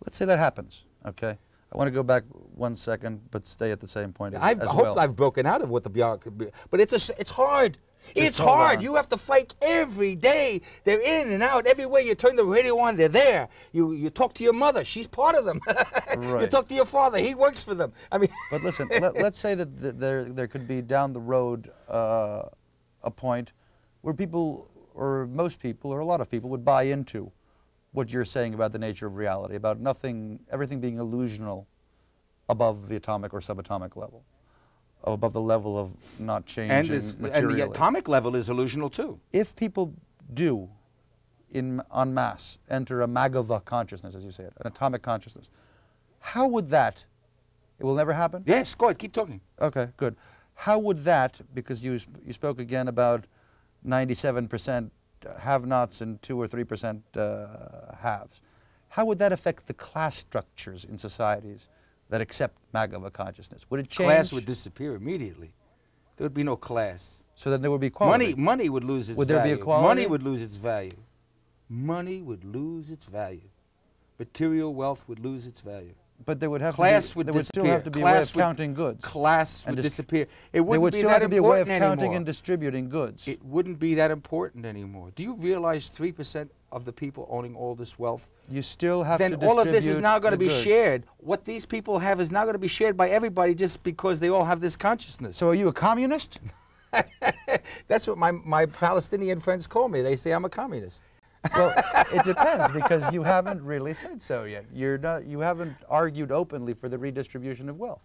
Let's say that happens, okay? I want to go back 1 second, but stay at the same point as I hope well. I've broken out of what the beyond could be, but it's hard. It's hard. You have to fight every day. They're in and out. Everywhere you turn the radio on, they're there. You talk to your mother. She's part of them. Right. You talk to your father. He works for them. I mean. But listen, let's say that there could be down the road a point where people, or most people, or a lot of people would buy into what you're saying about the nature of reality, about everything being illusional above the atomic or subatomic level, above the level of not changing materially. And the atomic level is illusional too. If people do, en masse, enter a Magava consciousness, as you say it, an atomic consciousness, how would that, it will never happen? Yes, go ahead, keep talking. Okay, good. How would that, because you spoke again about 97% have-nots and 2 or 3% haves, how would that affect the class structures in societies that accept Magava consciousness? Would it change? Class would disappear immediately. There would be no class. So then there would be equality. Money would lose its value. Would there be equality? Money would lose its value. Money would lose its value. Material wealth would lose its value. But there would have class to be, would there would disappear. still have to be a way of counting goods. Class would disappear. It wouldn't there would be still that have to be a way of important counting anymore. and distributing goods. It wouldn't be that important anymore. Do you realize 3% of the people owning all this wealth? You still have to Then distribute all of this is now going to be goods. shared. What these people have is now going to be shared by everybody just because they all have this consciousness. So are you a communist? That's what my Palestinian friends call me. They say I'm a communist. Well, it depends, because you haven't really said so yet. You haven't argued openly for the redistribution of wealth.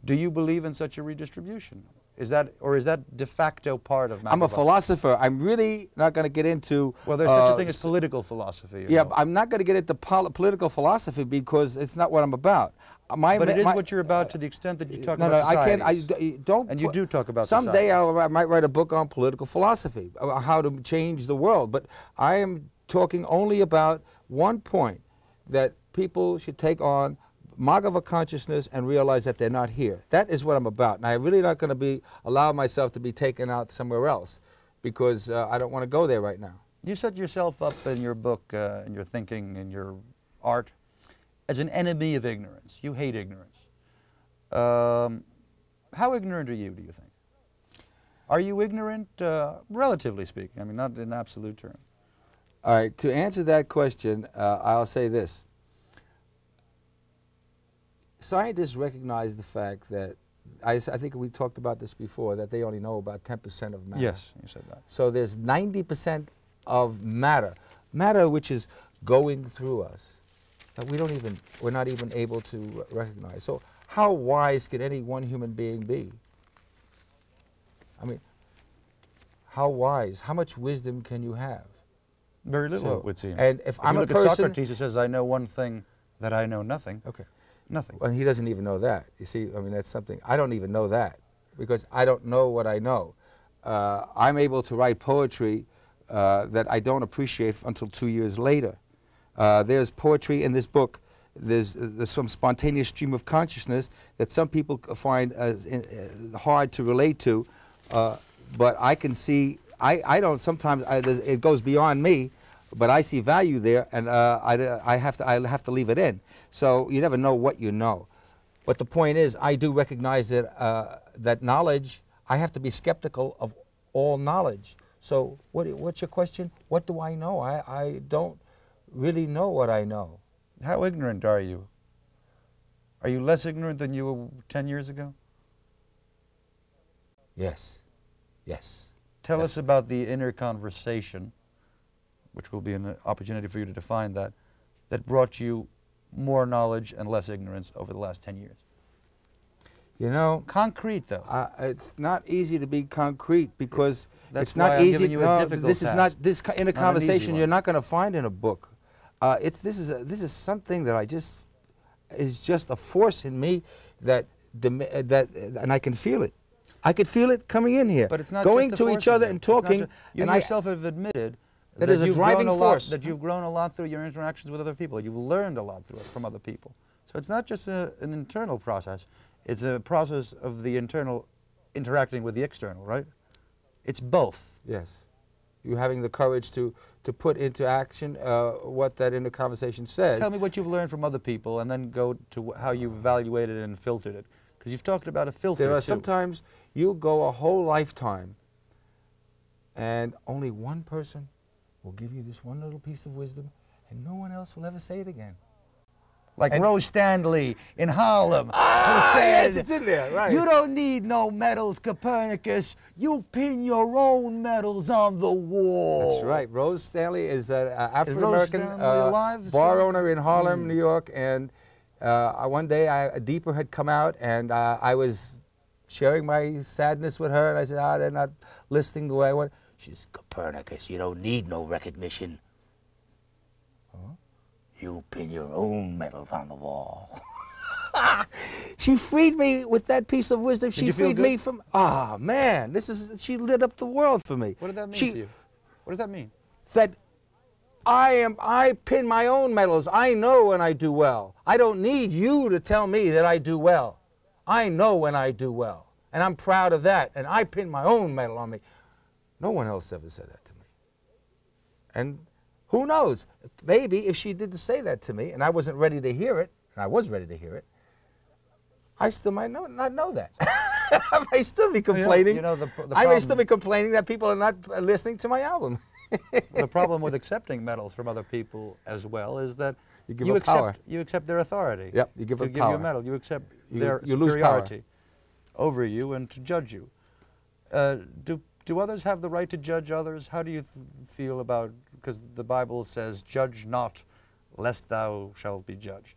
Do you believe in such a redistribution? Is that de facto part of Magava? I'm a philosopher. I'm really not going to get into... Well, there's such a thing as political philosophy. Yeah, I'm not going to get into political philosophy because it's not what I'm about. But it is what you're about to the extent that you talk about societies. I don't. And you do talk about someday societies. I might write a book on political philosophy, how to change the world. But I am talking only about one point, that people should take on Magava consciousness and realize that they're not here. That is what I'm about. And I'm really not going to allow myself to be taken out somewhere else, because I don't want to go there right now. You set yourself up in your book, in your thinking, in your art, as an enemy of ignorance. You hate ignorance. How ignorant are you, do you think? Are you ignorant, relatively speaking? I mean, not in absolute terms. All right, to answer that question, I'll say this. Scientists recognize the fact that, I think we talked about this before, that they only know about 10% of matter. Yes, you said that. So there's 90% of matter which is going through us, that we're not even able to recognize. So how wise can any one human being be? I mean, how wise, how much wisdom can you have? Very little, it would seem. And if I'm you a look person, at Socrates, who says, I know one thing that I know nothing. Okay. Nothing. Well, he doesn't even know that. You see, I mean, that's something, I don't even know that, because I don't know what I know. I'm able to write poetry that I don't appreciate until 2 years later. There's poetry in this book. There's some spontaneous stream of consciousness that some people find hard to relate to, but I can see, I don't, sometimes it goes beyond me, but I see value there, and I have to leave it in. So you never know what you know. But the point is, I do recognize that that knowledge, I have to be skeptical of all knowledge. So what's your question? What do I know? I don't really know what I know. How ignorant are you? Are you less ignorant than you were 10 years ago? Yes. Yes. Tell us about the inner conversation, which will be an opportunity for you to define that brought you more knowledge and less ignorance over the last 10 years. You know, concrete though. It's not easy to be concrete, because That's it's not why I'm easy. giving you a difficult this is task. not this in a Not conversation an easy you're one. not going to find in a book. This is something that is just a force in me that and I can feel it. I could feel it coming in here. But it's not going just a to force each other in you. and talking. You and yourself have admitted that is a driving force. That you've grown a lot through your interactions with other people. You've learned a lot from other people. So it's not just an internal process. It's a process of the internal interacting with the external, right? It's both. Yes. You having the courage to put into action what that inner conversation says. Tell me what you've learned from other people, and then go to how you've evaluated and filtered it. Because you've talked about a filter, There are too. sometimes you'll go a whole lifetime, and only one person will give you this one little piece of wisdom, and no one else will ever say it again. Like Rose Stanley in Harlem, Ah, who said, yes, it's in there, right. "You don't need no medals, Copernicus. You pin your own medals on the wall." That's right. Rose Stanley is an African-American Stanley alive? bar owner in Harlem, New York, and one day a Deeper had come out, and I was sharing my sadness with her, and I said, they're not listening the way I want. She says, "Copernicus, you don't need no recognition. You pin your own medals on the wall." She freed me with that piece of wisdom. She you feel freed good? me from, man, she lit up the world for me. What did that mean to you? What does that mean? That I pin my own medals. I know when I do well. I don't need you to tell me that I do well. I know when I do well, and I'm proud of that, and I pin my own medal on me. No one else ever said that to me. And who knows? Maybe if she did say that to me, and I wasn't ready to hear it, and I was ready to hear it, I still might not know that. I may still be complaining. You know, the I may still be complaining that people are not listening to my album. The problem with accepting medals from other people as well is that You give them power. you accept their authority. Yep, you give them to give you power. a medal. You accept You their lose power. superiority over you and to judge you. Do others have the right to judge others? How do you feel about, because the Bible says, "Judge not, lest thou shalt be judged."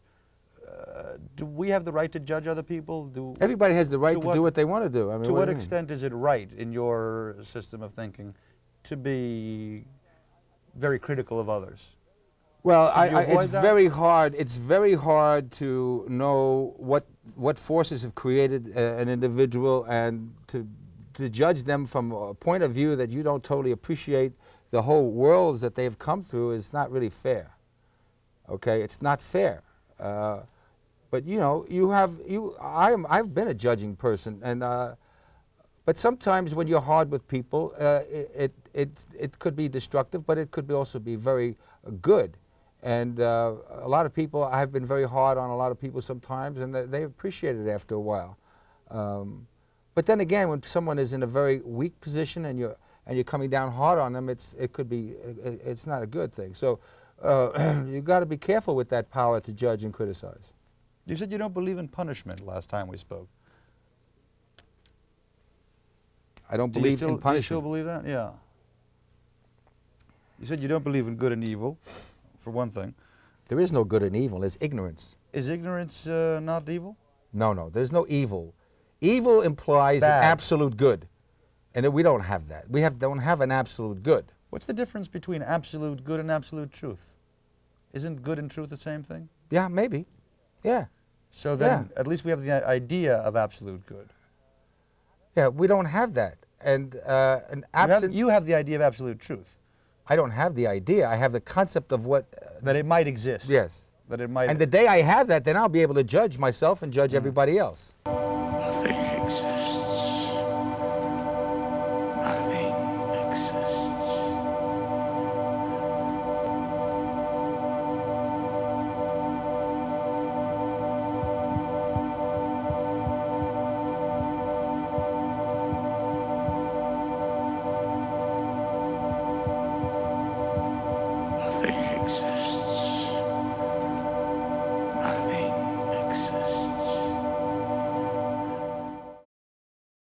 Do we have the right to judge other people? Everybody has the right to do what they want to do. I mean, to what what do you mean? extent is it right in your system of thinking to be very critical of others? Well, Should you avoid it's that? very hard. It's very hard to know what forces have created an individual, and to judge them from a point of view that you don't totally appreciate the whole worlds that they have come through is not really fair. Okay, it's not fair. But you know, I've been a judging person, and but sometimes when you're hard with people, it could be destructive, but it could also be very good. And a lot of people, I've been very hard on a lot of people sometimes, and they appreciate it after a while. But then again, when someone is in a very weak position and you're coming down hard on them, it's not a good thing. So you got to be careful with that power to judge and criticize. You said you don't believe in punishment last time we spoke. I don't believe in Do you punishment. still believe that? Yeah. You said you don't believe in good and evil, for one thing. There is no good and evil. There's ignorance. Is ignorance not evil? No. There's no evil. Evil implies an Bad. absolute good, and we don't have that. We don't have an absolute good. What's the difference between absolute good and absolute truth? Isn't good and truth the same thing? Yeah, maybe. Yeah. So then, at least we have the idea of absolute good. Yeah, we don't have that. And an absent. You have the idea of absolute truth. I don't have the idea. I have the concept of what. That it might exist. Yes. That it might. And the day I have that, then I'll be able to judge myself and judge everybody else.